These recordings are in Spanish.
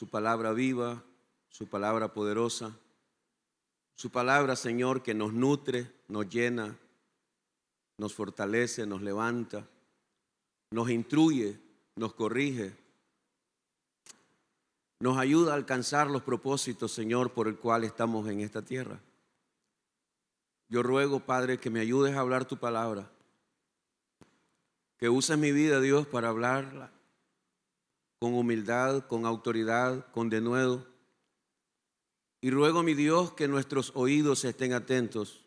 su palabra viva, su palabra poderosa, su palabra, Señor, que nos nutre, nos llena, nos fortalece, nos levanta, nos instruye, nos corrige, nos ayuda a alcanzar los propósitos, Señor, por el cual estamos en esta tierra. Yo ruego, Padre, que me ayudes a hablar tu palabra, que uses mi vida, Dios, para hablarla con humildad, con autoridad, con denuedo. Y ruego, mi Dios, que nuestros oídos estén atentos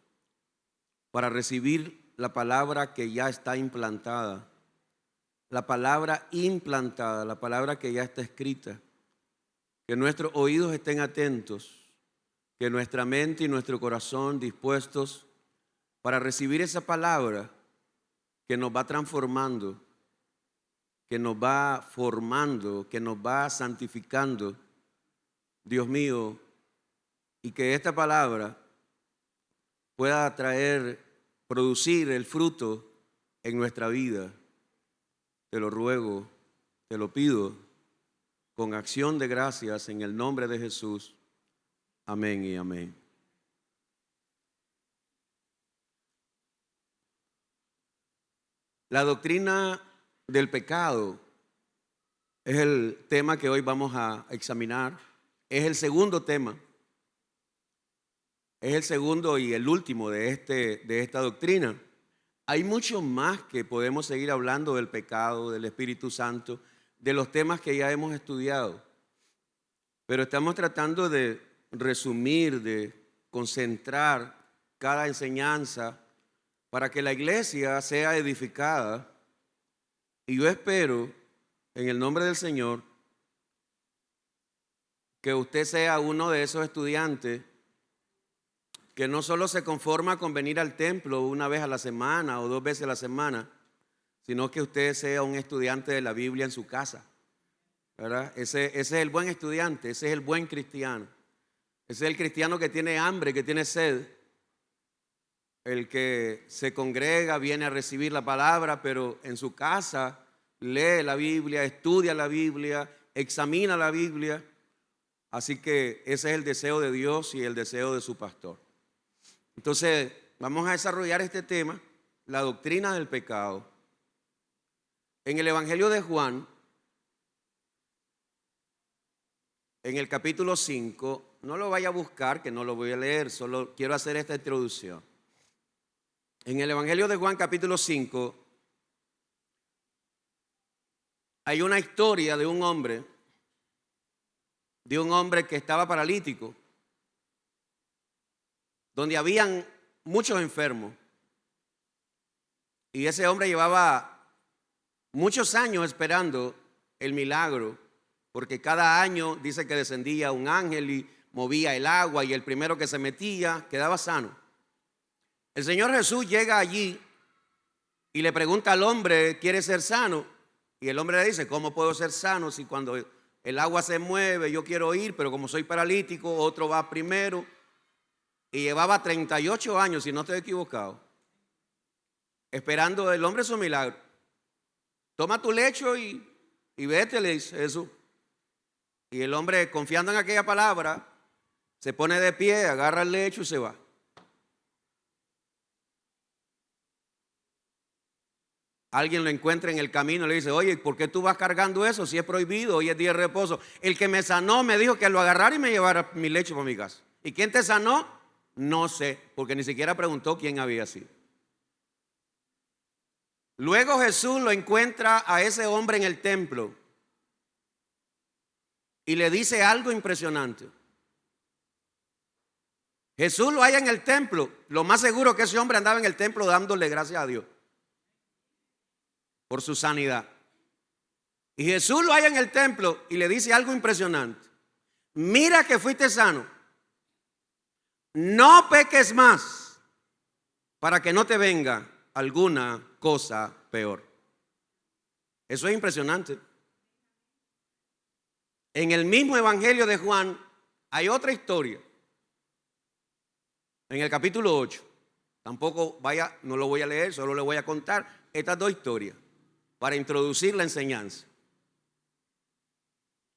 para recibir la palabra que ya está implantada, la palabra implantada, la palabra que ya está escrita. Que nuestros oídos estén atentos, que nuestra mente y nuestro corazón dispuestos para recibir esa palabra que nos va transformando, que nos va formando, que nos va santificando, Dios mío, y que esta palabra pueda producir el fruto en nuestra vida. Te lo ruego, te lo pido, con acción de gracias en el nombre de Jesús. Amén y amén. La doctrina del pecado es el tema que hoy vamos a examinar. Es el segundo tema. Es el segundo y el último de esta doctrina. Hay mucho más que podemos seguir hablando del pecado, del Espíritu Santo, de los temas que ya hemos estudiado. Pero estamos tratando de resumir, de concentrar cada enseñanza para que la iglesia sea edificada. Y yo espero, en el nombre del Señor, que usted sea uno de esos estudiantes que no solo se conforma con venir al templo una vez a la semana o 2 veces a la semana, sino que usted sea un estudiante de la Biblia en su casa, ¿verdad? Ese es el buen estudiante, ese es el buen cristiano. Ese es el cristiano que tiene hambre, que tiene sed. El que se congrega, viene a recibir la palabra, pero en su casa lee la Biblia, estudia la Biblia, examina la Biblia. Así que ese es el deseo de Dios y el deseo de su pastor. Entonces, vamos a desarrollar este tema, la doctrina del pecado. En el Evangelio de Juan, en el capítulo 5, no lo vaya a buscar, que no lo voy a leer, solo quiero hacer esta introducción. En el Evangelio de Juan, capítulo 5, hay una historia de un hombre que estaba paralítico, donde habían muchos enfermos. Y ese hombre llevaba muchos años esperando el milagro, porque cada año dice que descendía un ángel y movía el agua y el primero que se metía quedaba sano. El Señor Jesús llega allí y le pregunta al hombre, ¿quiere ser sano? Y el hombre le dice, ¿cómo puedo ser sano si cuando el agua se mueve yo quiero ir, pero como soy paralítico, otro va primero? Y llevaba 38 años, si no estoy equivocado, esperando el hombre su milagro. Toma tu lecho y vete, le dice Jesús. Y el hombre, confiando en aquella palabra, se pone de pie, agarra el lecho y se va. Alguien lo encuentra en el camino y le dice, oye, ¿por qué tú vas cargando eso si es prohibido? Hoy es día de reposo. El que me sanó me dijo que lo agarrara y me llevara mi lecho para mi casa. ¿Y quién te sanó? No sé, porque ni siquiera preguntó quién había sido. Luego Jesús lo encuentra a ese hombre en el templo y le dice algo impresionante. Jesús lo halla en el templo. Lo más seguro que ese hombre andaba en el templo dándole gracias a Dios por su sanidad. Y Jesús lo halla en el templo y le dice algo impresionante. Mira que fuiste sano. No peques más para que no te venga alguna cosa peor. Eso es impresionante. En el mismo Evangelio de Juan hay otra historia. En el capítulo 8. No lo voy a leer, solo le voy a contar estas 2 historias para introducir la enseñanza.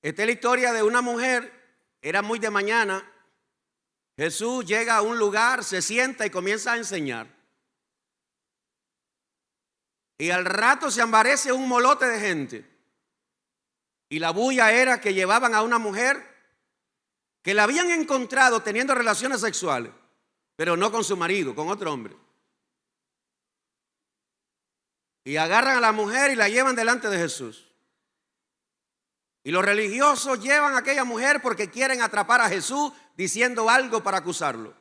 Esta es la historia de una mujer, era muy de mañana. Jesús llega a un lugar, se sienta y comienza a enseñar. Y al rato se aparece un molote de gente. Y la bulla era que llevaban a una mujer que la habían encontrado teniendo relaciones sexuales, pero no con su marido, con otro hombre. Y agarran a la mujer y la llevan delante de Jesús. Y los religiosos llevan a aquella mujer porque quieren atrapar a Jesús diciendo algo para acusarlo.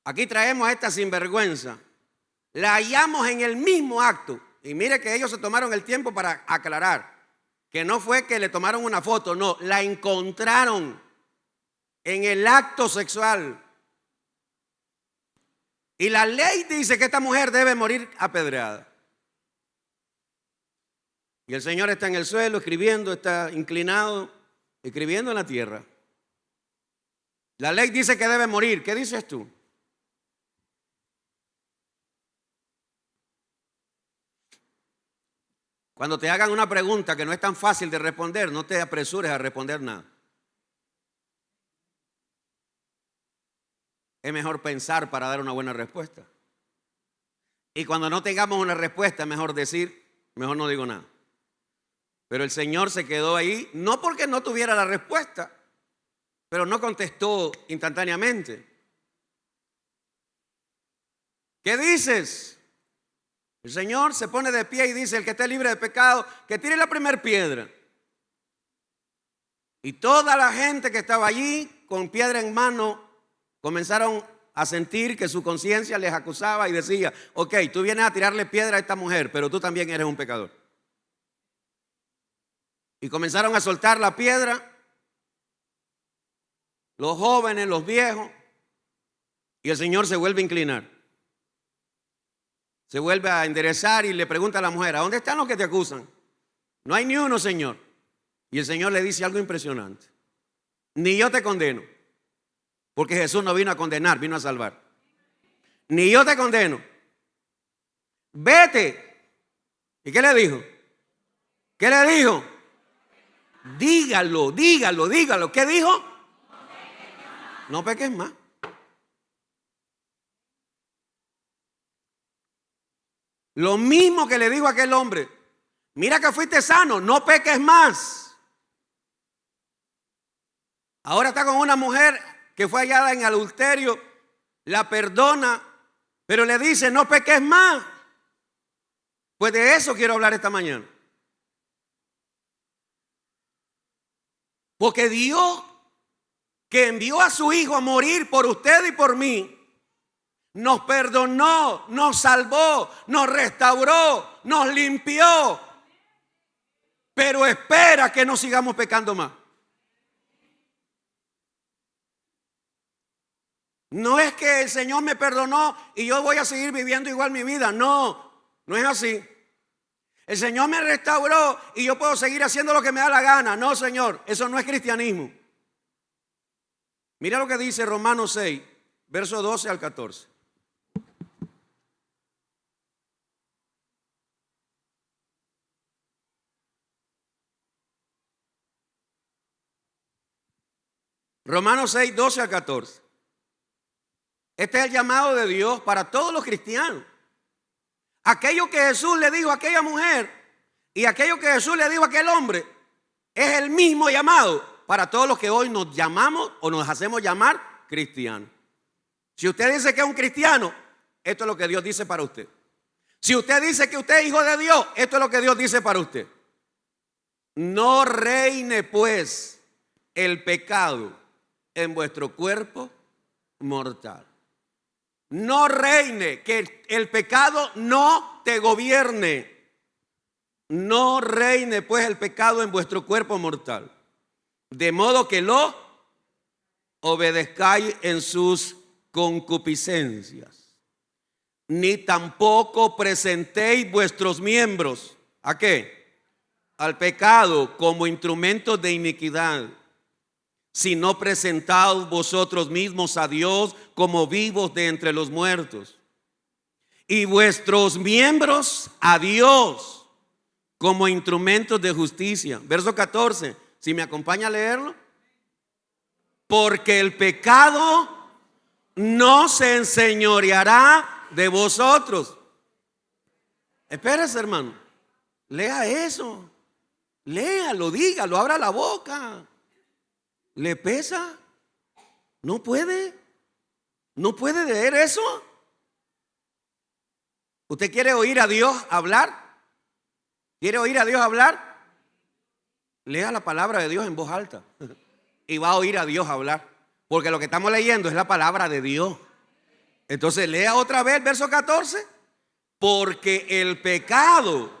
Aquí traemos a esta sinvergüenza. La hallamos en el mismo acto. Y mire que ellos se tomaron el tiempo para aclarar que no fue que le tomaron una foto, no, la encontraron en el acto sexual. Y la ley dice que esta mujer debe morir apedreada. Y el Señor está en el suelo escribiendo, está inclinado, escribiendo en la tierra. La ley dice que debe morir. ¿Qué dices tú? Cuando te hagan una pregunta que no es tan fácil de responder, no te apresures a responder nada. Es mejor pensar para dar una buena respuesta. Y cuando no tengamos una respuesta, es mejor decir, mejor no digo nada. Pero el Señor se quedó ahí, no porque no tuviera la respuesta, pero no contestó instantáneamente. ¿Qué dices? El Señor se pone de pie y dice, el que esté libre de pecado, que tire la primera piedra. Y toda la gente que estaba allí, con piedra en mano, comenzaron a sentir que su conciencia les acusaba y decía, ok, tú vienes a tirarle piedra a esta mujer, pero tú también eres un pecador. Y comenzaron a soltar la piedra, los jóvenes, los viejos, y el Señor se vuelve a inclinar. Se vuelve a enderezar y le pregunta a la mujer, ¿a dónde están los que te acusan? No hay ni uno, Señor. Y el Señor le dice algo impresionante. Ni yo te condeno, porque Jesús no vino a condenar, vino a salvar. Ni yo te condeno. Vete. ¿Y qué le dijo? ¿Qué le dijo? Dígalo, dígalo, dígalo. ¿Qué dijo? No peques más. Lo mismo que le dijo a aquel hombre, mira que fuiste sano, no peques más. Ahora está con una mujer que fue hallada en adulterio, la perdona, pero le dice, no peques más. Pues de eso quiero hablar esta mañana. Porque Dios, que envió a su Hijo a morir por usted y por mí, nos perdonó, nos salvó, nos restauró, nos limpió. Pero espera que no sigamos pecando más. No es que el Señor me perdonó y yo voy a seguir viviendo igual mi vida. No, no es así. El Señor me restauró y yo puedo seguir haciendo lo que me da la gana. No, Señor, eso no es cristianismo. Mira lo que dice Romanos 6, verso 12 al 14. Romanos 6, 12 al 14. Este es el llamado de Dios para todos los cristianos. Aquello que Jesús le dijo a aquella mujer y aquello que Jesús le dijo a aquel hombre es el mismo llamado para todos los que hoy nos llamamos o nos hacemos llamar cristianos. Si usted dice que es un cristiano, esto es lo que Dios dice para usted. Si usted dice que usted es hijo de Dios, esto es lo que Dios dice para usted. No reine pues el pecado en vuestro cuerpo mortal. No reine, que el pecado no te gobierne. No reine pues el pecado en vuestro cuerpo mortal, de modo que lo obedezcáis en sus concupiscencias. Ni tampoco presentéis vuestros miembros, ¿a qué? Al pecado como instrumentos de iniquidad, sino presentaos vosotros mismos a Dios como vivos de entre los muertos, y vuestros miembros a Dios como instrumentos de justicia. Verso 14, si me acompaña a leerlo. Porque el pecado no se enseñoreará de vosotros. Espérese, hermano, lea eso, léalo, dígalo, abra la boca. ¿Le pesa? ¿No puede? ¿No puede leer eso? ¿Usted quiere oír a Dios hablar? ¿Quiere oír a Dios hablar? Lea la palabra de Dios en voz alta y va a oír a Dios hablar, porque lo que estamos leyendo es la palabra de Dios. Entonces lea otra vez el verso 14. Porque el pecado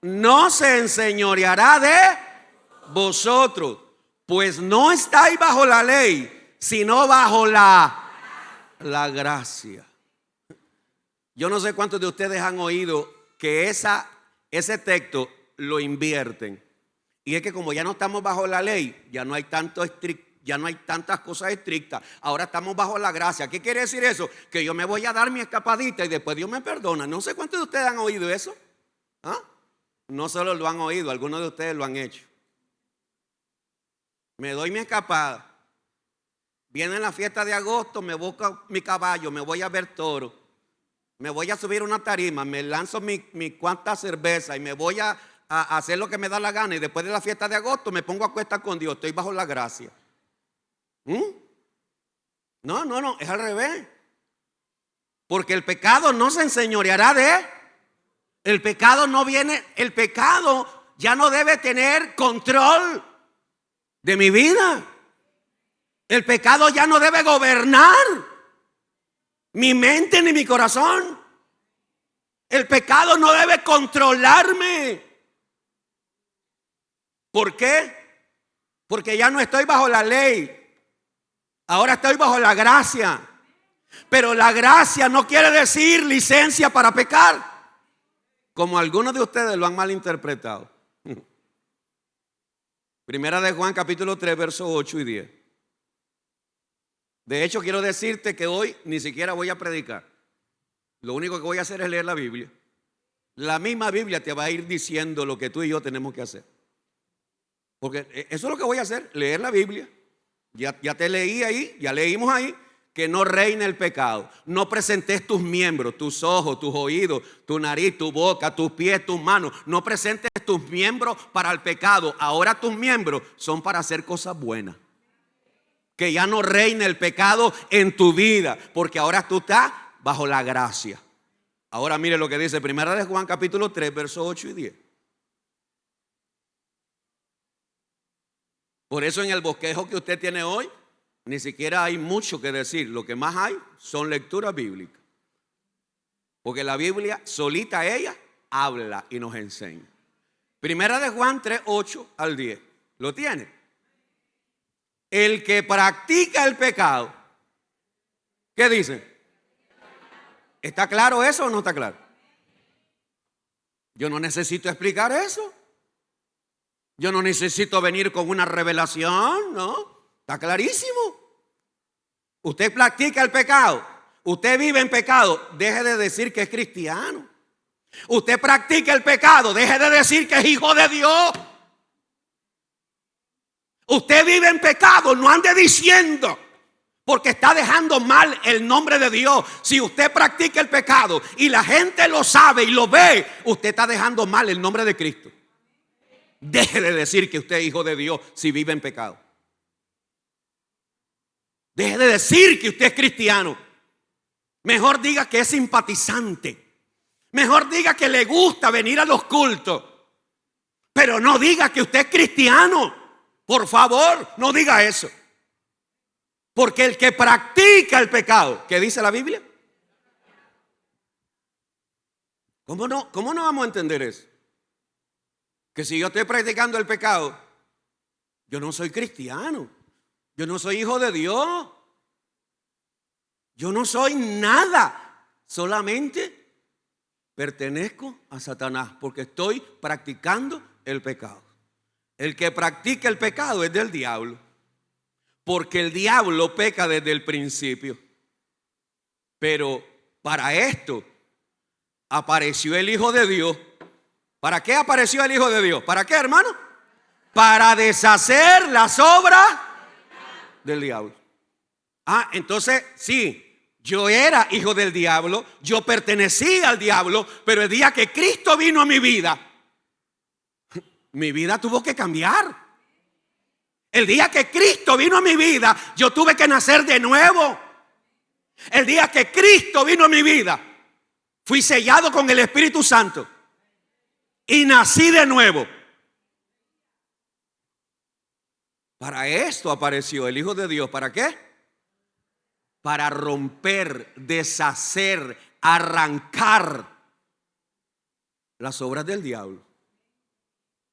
no se enseñoreará de vosotros, pues no estáis bajo la ley, sino bajo la gracia. Yo no sé cuántos de ustedes han oído que ese texto lo invierten. Y es que como ya no estamos bajo la ley, ya no hay tantas cosas estrictas. Ahora estamos bajo la gracia. ¿Qué quiere decir eso? Que yo me voy a dar mi escapadita y después Dios me perdona. No sé cuántos de ustedes han oído eso. ¿Ah? No solo lo han oído, algunos de ustedes lo han hecho. Me doy mi escapada. Viene la fiesta de agosto, me busco mi caballo, me voy a ver toro. Me voy a subir una tarima, me lanzo mi cuanta cerveza y me voy a hacer lo que me da la gana. Y después de la fiesta de agosto me pongo a cuestas con Dios. Estoy bajo la gracia. No, es al revés. Porque el pecado no se enseñoreará de. El pecado no viene, el pecado ya no debe tener control de mi vida. El pecado ya no debe gobernar mi mente ni mi corazón. El pecado no debe controlarme. ¿Por qué? Porque ya no estoy bajo la ley. Ahora estoy bajo la gracia. Pero la gracia no quiere decir licencia para pecar, como algunos de ustedes lo han malinterpretado. Primera de Juan capítulo 3 versos 8 y 10. De hecho, quiero decirte que hoy ni siquiera voy a predicar. Lo único que voy a hacer es leer la Biblia. La misma Biblia te va a ir diciendo lo que tú y yo tenemos que hacer. Porque eso es lo que voy a hacer, leer la Biblia. Ya te leí ahí, ya leímos ahí que no reine el pecado. No presentes tus miembros, tus ojos, tus oídos, tu nariz, tu boca, tus pies, tus manos. No presentes tus miembros para el pecado. Ahora tus miembros son para hacer cosas buenas. Que ya no reine el pecado en tu vida, porque ahora tú estás bajo la gracia. Ahora mire lo que dice Primera de Juan capítulo 3 versos 8 y 10. Por eso en el bosquejo que usted tiene hoy, ni siquiera hay mucho que decir. Lo que más hay son lecturas bíblicas. Porque la Biblia solita ella habla y nos enseña. Primera de Juan 3, 8 al 10. ¿Lo tiene? El que practica el pecado, ¿qué dice? ¿Está claro eso o no está claro? Yo no necesito explicar eso. Yo no necesito venir con una revelación, ¿no? Está clarísimo. Usted practica el pecado, usted vive en pecado, deje de decir que es cristiano. Usted practica el pecado, deje de decir que es hijo de Dios. Usted vive en pecado, no ande diciendo, porque está dejando mal el nombre de Dios. Si usted practica el pecado y la gente lo sabe y lo ve, usted está dejando mal el nombre de Cristo. Deje de decir que usted es hijo de Dios si vive en pecado. Deje de decir que usted es cristiano. Mejor diga que es simpatizante. Mejor diga que le gusta venir a los cultos. Pero no diga que usted es cristiano. Por favor, no diga eso. Porque el que practica el pecado, ¿qué dice la Biblia? ¿Cómo no vamos a entender eso? Que si yo estoy practicando el pecado, yo no soy cristiano. Yo no soy hijo de Dios. Yo no soy nada. Solamente pertenezco a Satanás porque estoy practicando el pecado. El que practica el pecado es del diablo. Porque el diablo peca desde el principio. Pero para esto apareció el Hijo de Dios ¿Para qué apareció el Hijo de Dios? ¿Para qué, hermano? Para deshacer las obras del diablo. Entonces sí, yo era hijo del diablo, yo pertenecía al diablo, pero el día que Cristo vino a mi vida tuvo que cambiar. El día que Cristo vino a mi vida, yo tuve que nacer de nuevo. El día que Cristo vino a mi vida, fui sellado con el Espíritu Santo y nací de nuevo. Para esto apareció el Hijo de Dios. ¿Para qué? Para romper, deshacer, arrancar las obras del diablo.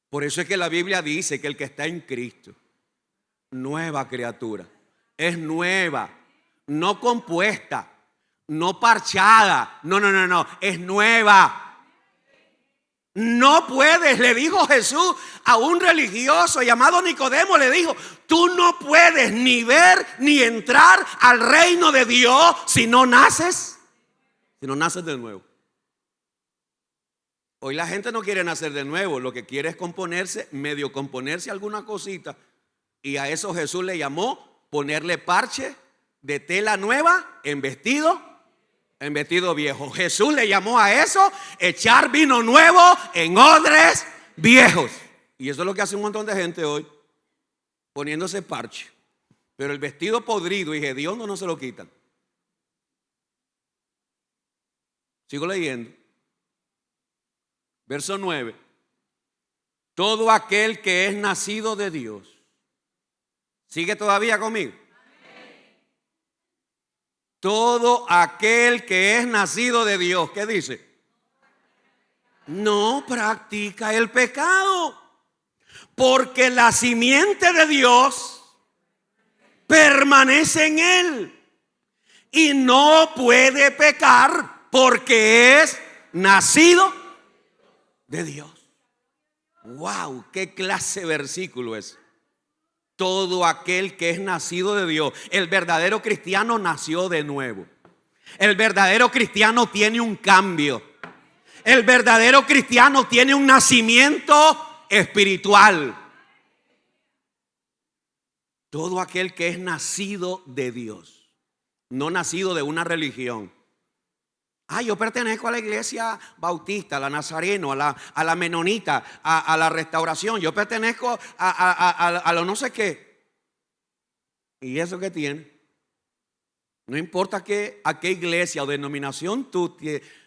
Por eso es que la Biblia dice que el que está en Cristo, nueva criatura, es nueva, no compuesta, no parchada, no, es nueva. No puedes, le dijo Jesús a un religioso llamado Nicodemo, le dijo: tú no puedes ni ver ni entrar al reino de Dios si no naces de nuevo. Hoy la gente no quiere nacer de nuevo, lo que quiere es medio componerse alguna cosita, y a eso Jesús le llamó ponerle parche de tela nueva en vestido viejo. Jesús le llamó a eso echar vino nuevo en odres viejos. Y eso es lo que hace un montón de gente hoy, poniéndose parche. Pero el vestido podrido y hediondo no se lo quitan. Sigo leyendo. Verso 9. Todo aquel que es nacido de Dios. ¿Sigue todavía conmigo? Todo aquel que es nacido de Dios, ¿qué dice? No practica el pecado, porque la simiente de Dios permanece en él y no puede pecar porque es nacido de Dios. Wow, qué clase de versículo es. Todo aquel que es nacido de Dios. El verdadero cristiano nació de nuevo. El verdadero cristiano tiene un cambio. El verdadero cristiano tiene un nacimiento espiritual. Todo aquel que es nacido de Dios, no nacido de una religión. Yo pertenezco a la iglesia bautista, a la nazareno, a la menonita, a la restauración. Yo pertenezco a lo no sé qué. ¿Y eso qué tiene? No importa a qué iglesia o denominación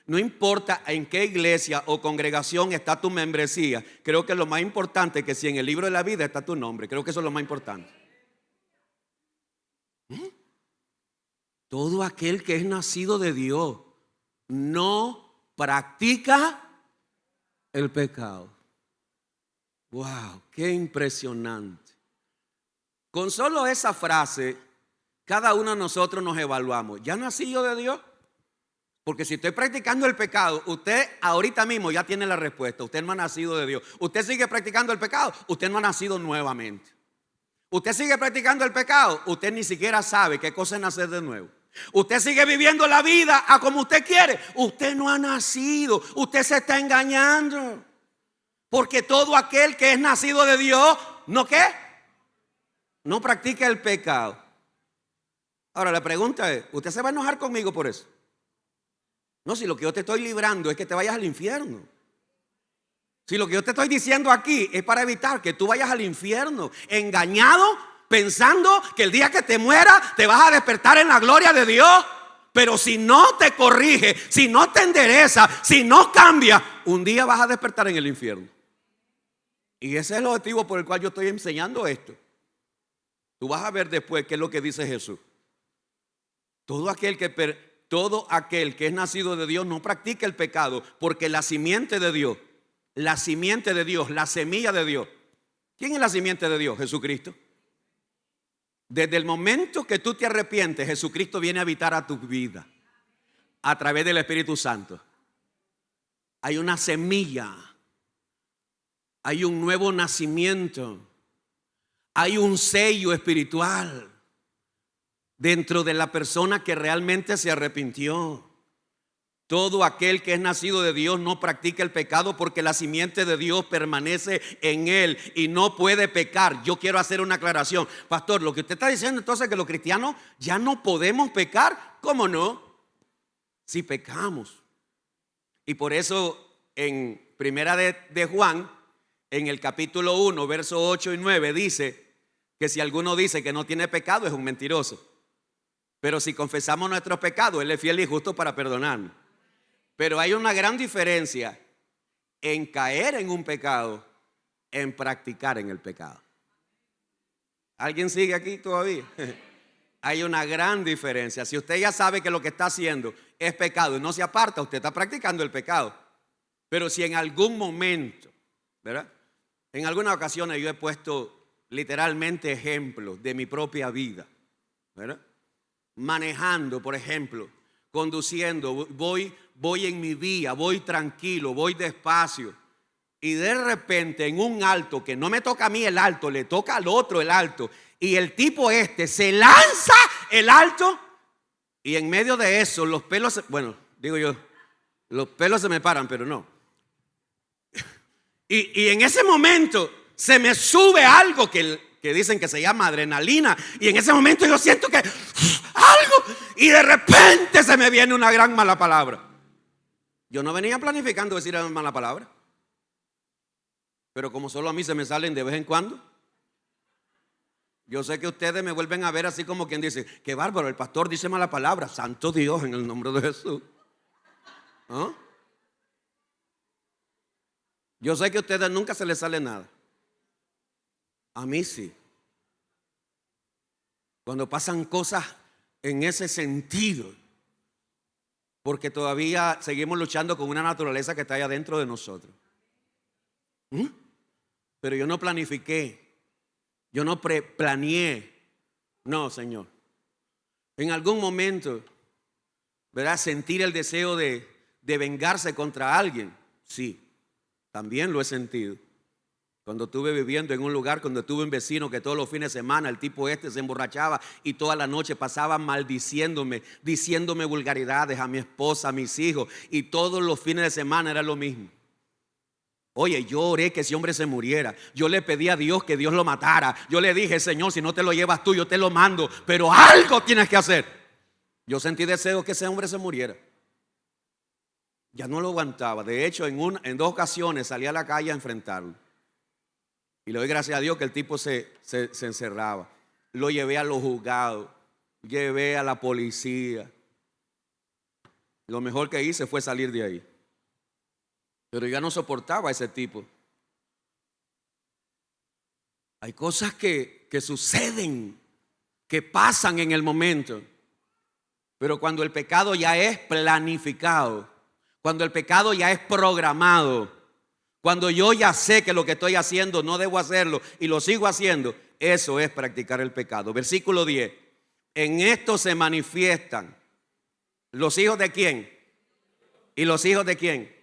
no importa en qué iglesia o congregación está tu membresía. Creo que lo más importante es que si en el libro de la vida está tu nombre. Creo que eso es lo más importante. Todo aquel que es nacido de Dios no practica el pecado. Wow, qué impresionante. Con solo esa frase, cada uno de nosotros nos evaluamos. ¿Ya nací yo de Dios? Porque si estoy practicando el pecado, usted ahorita mismo ya tiene la respuesta. Usted no ha nacido de Dios. Usted sigue practicando el pecado, usted no ha nacido nuevamente. Usted sigue practicando el pecado, usted ni siquiera sabe qué cosa es nacer de nuevo. Usted sigue viviendo la vida a como usted quiere. Usted no ha nacido. Usted se está engañando. Porque todo aquel que es nacido de Dios, ¿no qué? No practica el pecado. Ahora la pregunta es, ¿usted se va a enojar conmigo por eso? No, si lo que yo te estoy librando es que te vayas al infierno. Si lo que yo te estoy diciendo aquí es para evitar que tú vayas al infierno engañado, pensando que el día que te mueras te vas a despertar en la gloria de Dios. Pero si no te corrige, si no te endereza, si no cambia, un día vas a despertar en el infierno. Y ese es el objetivo por el cual yo estoy enseñando esto. Tú vas a ver después qué es lo que dice Jesús. Todo aquel que es nacido de Dios no practica el pecado, porque la simiente de Dios, la semilla de Dios. ¿Quién es la simiente de Dios? Jesucristo. Desde el momento que tú te arrepientes, Jesucristo viene a habitar a tu vida a través del Espíritu Santo. Hay una semilla, hay un nuevo nacimiento, hay un sello espiritual dentro de la persona que realmente se arrepintió. Todo aquel que es nacido de Dios no practica el pecado porque la simiente de Dios permanece en él y no puede pecar. Yo quiero hacer una aclaración. Pastor, lo que usted está diciendo entonces es que los cristianos ya no podemos pecar. ¿Cómo no? Si pecamos. Y por eso en Primera de Juan, en el capítulo 1, versos 8 y 9, dice que si alguno dice que no tiene pecado es un mentiroso. Pero si confesamos nuestros pecados, Él es fiel y justo para perdonarnos. Pero hay una gran diferencia en caer en un pecado, en practicar en el pecado. ¿Alguien sigue aquí todavía? Hay una gran diferencia. Si usted ya sabe que lo que está haciendo es pecado y no se aparta, usted está practicando el pecado. Pero si en algún momento, ¿verdad? En algunas ocasiones yo he puesto literalmente ejemplos de mi propia vida, ¿verdad? Manejando, por ejemplo, conduciendo, voy en mi vía, voy tranquilo, voy despacio y de repente en un alto que no me toca a mí el alto, le toca al otro el alto y el tipo se lanza el alto y en medio de eso los pelos, bueno, digo yo, los pelos se me paran, pero no. Y en ese momento se me sube algo que dicen que se llama adrenalina y en ese momento yo siento que algo y de repente se me viene una gran mala palabra. Yo no venía planificando decir una mala palabra, pero como solo a mí se me salen de vez en cuando, yo sé que ustedes me vuelven a ver así como quien dice, qué bárbaro, el pastor dice mala palabra. Santo Dios, en el nombre de Jesús. ¿Ah? Yo sé que a ustedes nunca se les sale nada. A mí sí. Cuando pasan cosas en ese sentido, porque todavía seguimos luchando con una naturaleza que está allá dentro de nosotros. Pero yo no planifiqué, yo no planeé. No, Señor. En algún momento, ¿verdad? Sentir el deseo de vengarse contra alguien. Sí, también lo he sentido. Cuando estuve viviendo en un lugar, cuando tuve un vecino que todos los fines de semana el tipo se emborrachaba y toda la noche pasaba maldiciéndome, diciéndome vulgaridades a mi esposa, a mis hijos, y todos los fines de semana era lo mismo. Oye, yo oré que ese hombre se muriera. Yo le pedí a Dios que Dios lo matara. Yo le dije, Señor, si no te lo llevas tú, yo te lo mando, pero algo tienes que hacer. Yo sentí deseo que ese hombre se muriera. Ya no lo aguantaba. De hecho, en 2 ocasiones salí a la calle a enfrentarlo. Y le doy gracias a Dios que el tipo se encerraba. Lo llevé a los juzgados, llevé a la policía. Lo mejor que hice fue salir de ahí. Pero ya no soportaba a ese tipo. Hay cosas que suceden, que pasan en el momento. Pero cuando el pecado ya es planificado, cuando el pecado ya es programado, cuando yo ya sé que lo que estoy haciendo no debo hacerlo y lo sigo haciendo, eso es practicar el pecado. Versículo 10. En esto se manifiestan los hijos de ¿quién? ¿Y los hijos de quién?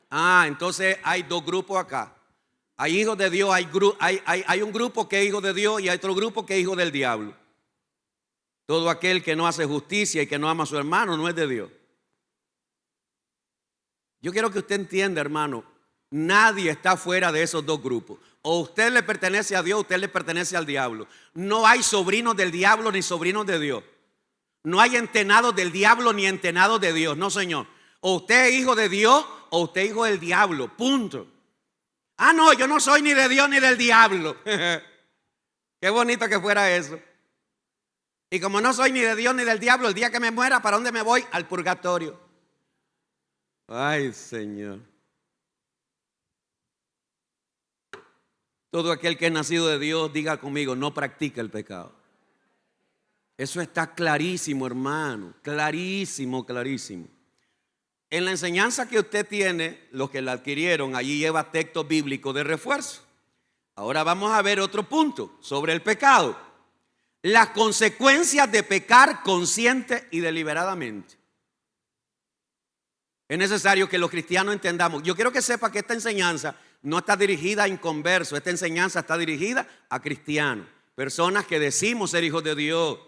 Entonces hay 2 grupos acá. Hay hijos de Dios, hay un grupo que es hijo de Dios y hay otro grupo que es hijo del diablo. Todo aquel que no hace justicia y que no ama a su hermano no es de Dios. Yo quiero que usted entienda, hermano, nadie está fuera de esos 2 grupos. O usted le pertenece a Dios, o usted le pertenece al diablo. No hay sobrinos del diablo ni sobrinos de Dios. No hay entenados del diablo ni entenados de Dios. No, señor. O usted es hijo de Dios o usted es hijo del diablo. Punto. No, yo no soy ni de Dios ni del diablo. Qué bonito que fuera eso. Y como no soy ni de Dios ni del diablo, el día que me muera, ¿para dónde me voy? Al purgatorio. Ay, Señor. Todo aquel que es nacido de Dios, diga conmigo, no practica el pecado. Eso está clarísimo, hermano. Clarísimo, clarísimo. En la enseñanza que usted tiene, los que la adquirieron, allí lleva texto bíblico de refuerzo. Ahora vamos a ver otro punto sobre el pecado. Las consecuencias de pecar consciente y deliberadamente. Es necesario que los cristianos entendamos. Yo quiero que sepa que esta enseñanza no está dirigida a inconversos. Esta enseñanza está dirigida a cristianos, personas que decimos ser hijos de Dios.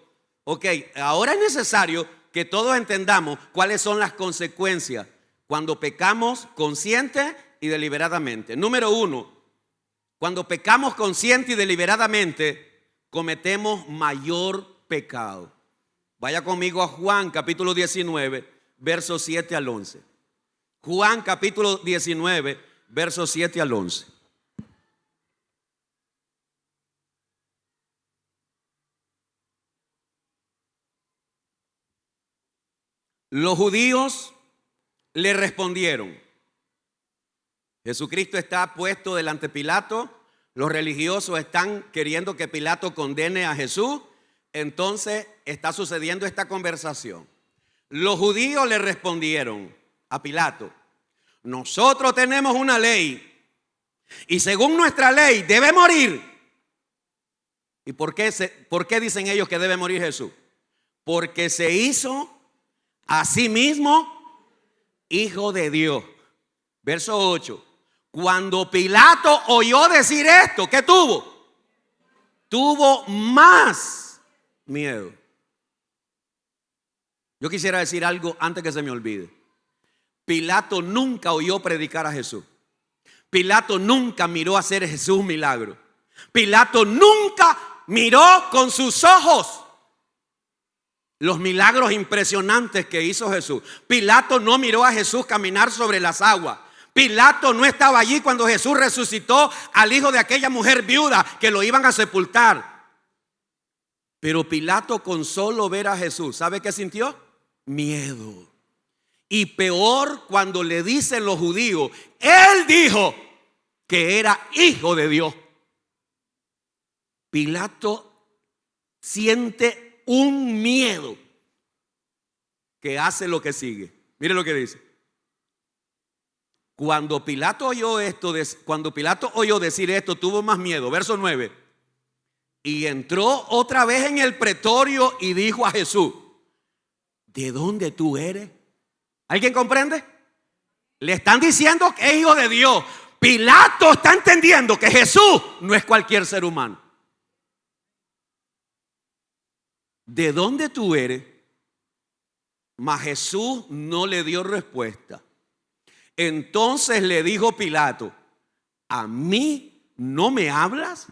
Ok, ahora es necesario que todos entendamos cuáles son las consecuencias cuando pecamos consciente y deliberadamente. Número 1, cuando pecamos consciente y deliberadamente, cometemos mayor pecado. Vaya conmigo a Juan capítulo 19, versos 7 al 11. Juan capítulo 19, versos 7 al 11. Los judíos le respondieron. Jesucristo está puesto delante de Pilato. Los religiosos están queriendo que Pilato condene a Jesús. Entonces está sucediendo esta conversación. Los judíos le respondieron a Pilato: nosotros tenemos una ley y según nuestra ley debe morir. ¿Y por qué dicen ellos que debe morir Jesús? Porque se hizo a sí mismo hijo de Dios. Verso 8. Cuando Pilato oyó decir esto, ¿qué tuvo? Tuvo más miedo. Yo quisiera decir algo antes que se me olvide. Pilato nunca oyó predicar a Jesús. Pilato nunca miró hacer Jesús un milagro. Pilato nunca miró con sus ojos los milagros impresionantes que hizo Jesús. Pilato no miró a Jesús caminar sobre las aguas. Pilato no estaba allí cuando Jesús resucitó al hijo de aquella mujer viuda que lo iban a sepultar. Pero Pilato, con solo ver a Jesús, ¿sabe qué sintió? Miedo. Y peor cuando le dicen los judíos, él dijo que era hijo de Dios. Pilato siente un miedo que hace lo que sigue. Mire lo que dice. Cuando Pilato oyó decir esto, tuvo más miedo. Verso 9. Y entró otra vez en el pretorio y dijo a Jesús: ¿de dónde tú eres? ¿Alguien comprende? Le están diciendo que es hijo de Dios. Pilato está entendiendo que Jesús no es cualquier ser humano. ¿De dónde tú eres? Mas Jesús no le dio respuesta. Entonces le dijo Pilato: ¿a mí no me hablas?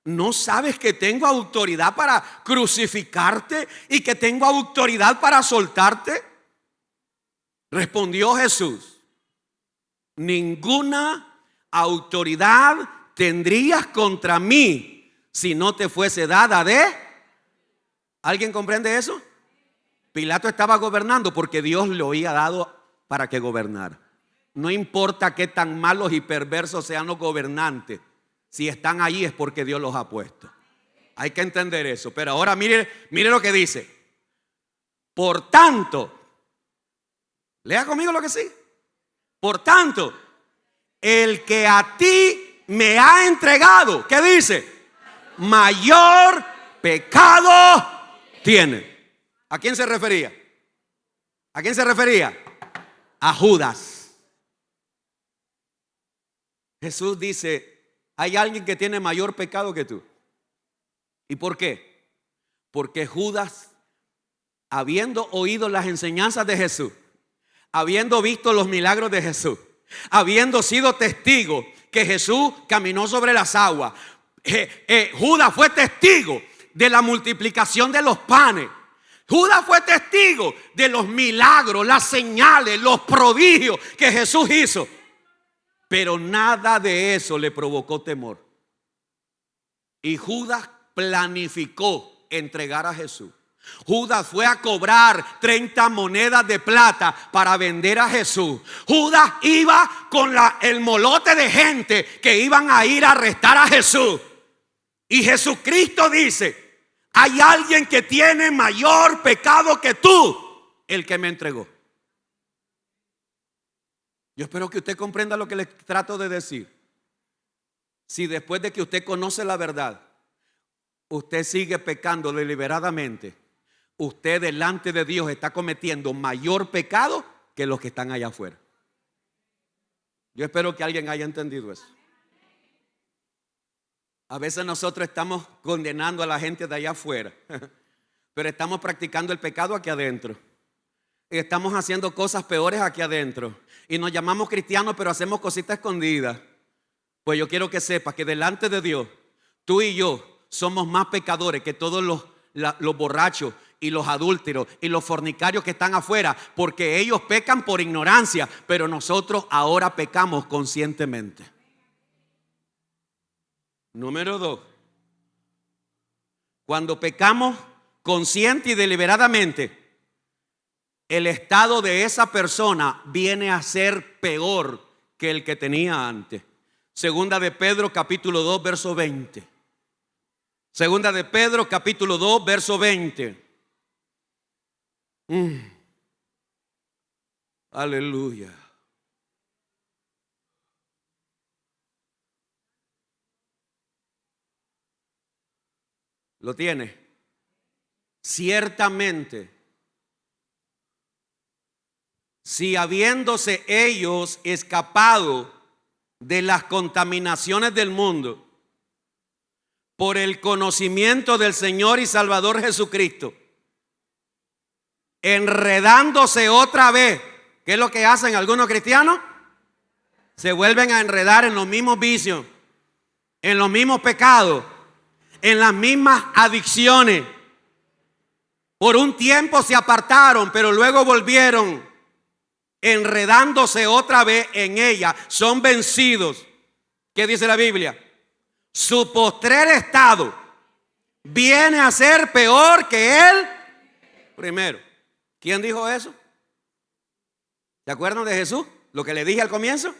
¿No sabes que tengo autoridad para crucificarte y que tengo autoridad para soltarte? Respondió Jesús: ninguna autoridad tendrías contra mí si no te fuese dada de... ¿Alguien comprende eso? Pilato estaba gobernando porque Dios lo había dado para que gobernara. No importa qué tan malos y perversos sean los gobernantes, si están ahí es porque Dios los ha puesto. Hay que entender eso. Pero ahora mire lo que dice. Por tanto, lea conmigo lo que sigue. Por tanto, el que a ti me ha entregado, ¿qué dice? Mayor pecado tiene. ¿A quién se refería? ¿A quién se refería? A Judas. Jesús dice: hay alguien que tiene mayor pecado que tú. ¿Y por qué? Porque Judas, habiendo oído las enseñanzas de Jesús, habiendo visto los milagros de Jesús, habiendo sido testigo que Jesús caminó sobre las aguas, Judas fue testigo de la multiplicación de los panes. Judas fue testigo de los milagros, las señales, los prodigios que Jesús hizo. Pero nada de eso le provocó temor. Y Judas planificó entregar a Jesús. Judas fue a cobrar 30 monedas de plata para vender a Jesús. Judas iba con el molote de gente que iban a ir a arrestar a Jesús. Y Jesucristo dice: hay alguien que tiene mayor pecado que tú, el que me entregó. Yo espero que usted comprenda lo que le trato de decir. Si después de que usted conoce la verdad, usted sigue pecando deliberadamente, usted delante de Dios está cometiendo mayor pecado que los que están allá afuera. Yo espero que alguien haya entendido eso. A veces nosotros estamos condenando a la gente de allá afuera, pero estamos practicando el pecado aquí adentro. estamos haciendo cosas peores aquí adentro. Y nos llamamos cristianos, pero hacemos cositas escondidas. Pues yo quiero que sepas que delante de Dios, tú y yo somos más pecadores que todos los borrachos y los adúlteros y los fornicarios que están afuera, porque ellos pecan por ignorancia, pero nosotros ahora pecamos conscientemente. Número 2. Cuando pecamos consciente y deliberadamente, el estado de esa persona viene a ser peor que el que tenía antes. Segunda de Pedro capítulo 2 verso 20. Segunda de Pedro capítulo 2 verso 20. Aleluya. ¿Lo tiene? Ciertamente, si habiéndose ellos escapado de las contaminaciones del mundo por el conocimiento del Señor y Salvador Jesucristo, enredándose otra vez, ¿qué es lo que hacen algunos cristianos? Se vuelven a enredar en los mismos vicios, en los mismos pecados, en las mismas adicciones. Por un tiempo se apartaron, pero luego volvieron, enredándose otra vez en ella, son vencidos. ¿Qué dice la Biblia? Su postrer estado viene a ser peor que el primero. ¿Quién dijo eso? ¿Se acuerdan de Jesús? Lo que le dije al comienzo,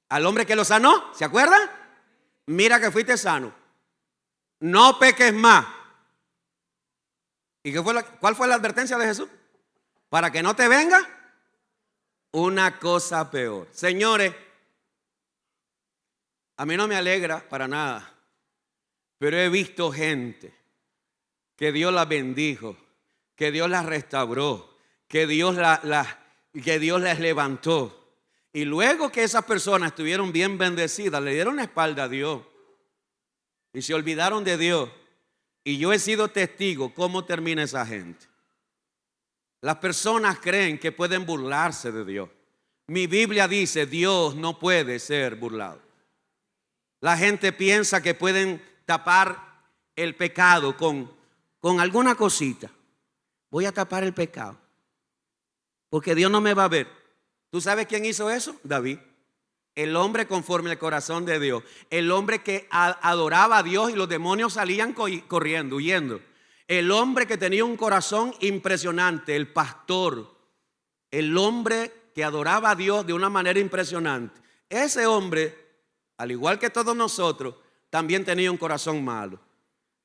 al hombre que lo sanó, ¿se acuerdan? Mira que fuiste sano, no peques más. ¿Y cuál fue la advertencia de Jesús? Para que no te venga una cosa peor. Señores, a mí no me alegra para nada, pero he visto gente que Dios la bendijo, que Dios la restauró, que Dios las levantó. Y luego que esas personas estuvieron bien bendecidas, le dieron la espalda a Dios y se olvidaron de Dios. Y yo he sido testigo cómo termina esa gente. Las personas creen que pueden burlarse de Dios. Mi Biblia dice: Dios no puede ser burlado. La gente piensa que pueden tapar el pecado con alguna cosita. Voy a tapar el pecado porque Dios no me va a ver. ¿Tú sabes quién hizo eso? David. El hombre conforme al corazón de Dios. El hombre que adoraba a Dios y los demonios salían corriendo, huyendo. El hombre que tenía un corazón impresionante. El pastor. El hombre que adoraba a Dios de una manera impresionante. Ese hombre, al igual que todos nosotros, también tenía un corazón malo.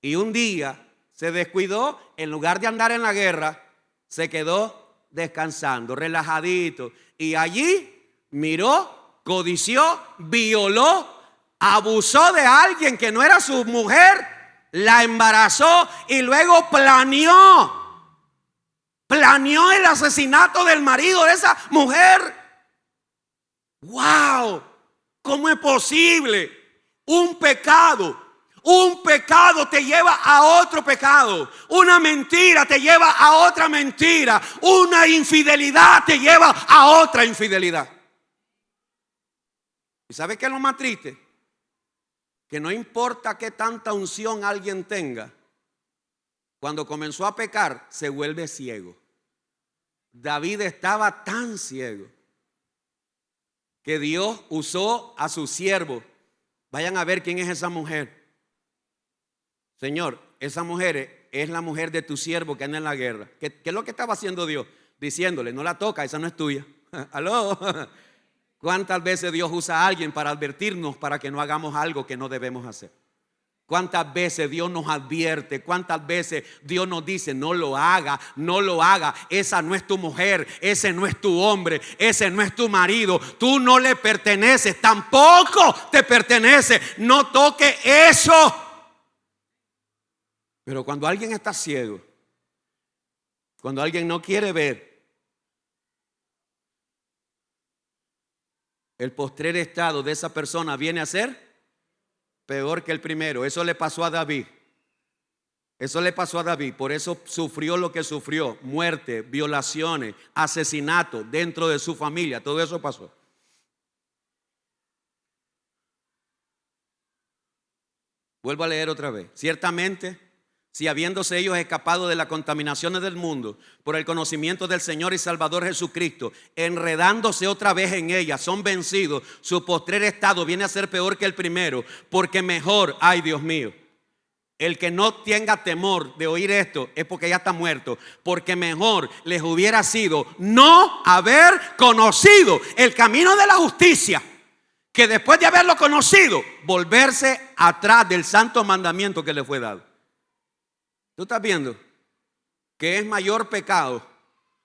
Y un día se descuidó. En lugar de andar en la guerra, se quedó descansando, relajadito. Y allí miró, codició, violó, abusó de alguien que no era su mujer, la embarazó y luego planeó el asesinato del marido de esa mujer. ¡Wow! ¿Cómo es posible? Un pecado te lleva a otro pecado. Una mentira te lleva a otra mentira. Una infidelidad te lleva a otra infidelidad. ¿Y sabes qué es lo más triste? Que no importa qué tanta unción alguien tenga, cuando comenzó a pecar se vuelve ciego. David estaba tan ciego que Dios usó a su siervo. Vayan a ver quién es esa mujer. Señor, esa mujer es la mujer de tu siervo que anda en la guerra. ¿Qué es lo que estaba haciendo Dios? Diciéndole: no la toca, esa no es tuya. ¿Aló? ¿Cuántas veces Dios usa a alguien para advertirnos para que no hagamos algo que no debemos hacer? ¿Cuántas veces Dios nos advierte? ¿Cuántas veces Dios nos dice: no lo haga, no lo haga? Esa no es tu mujer, ese no es tu hombre, ese no es tu marido. Tú no le perteneces, tampoco te pertenece. No toque eso. Pero cuando alguien está ciego, cuando alguien no quiere ver, el postrer estado de esa persona viene a ser peor que el primero. Eso le pasó a David. Eso le pasó a David, por eso sufrió lo que sufrió: muerte, violaciones, asesinato dentro de su familia, todo eso pasó. Vuelvo a leer otra vez. Ciertamente, si habiéndose ellos escapado de las contaminaciones del mundo por el conocimiento del Señor y Salvador Jesucristo, enredándose otra vez en ellas, son vencidos, su postrer estado viene a ser peor que el primero, porque mejor, ay Dios mío, el que no tenga temor de oír esto es porque ya está muerto, porque mejor les hubiera sido no haber conocido el camino de la justicia, que después de haberlo conocido, volverse atrás del santo mandamiento que le fue dado. ¿Tú estás viendo que es mayor pecado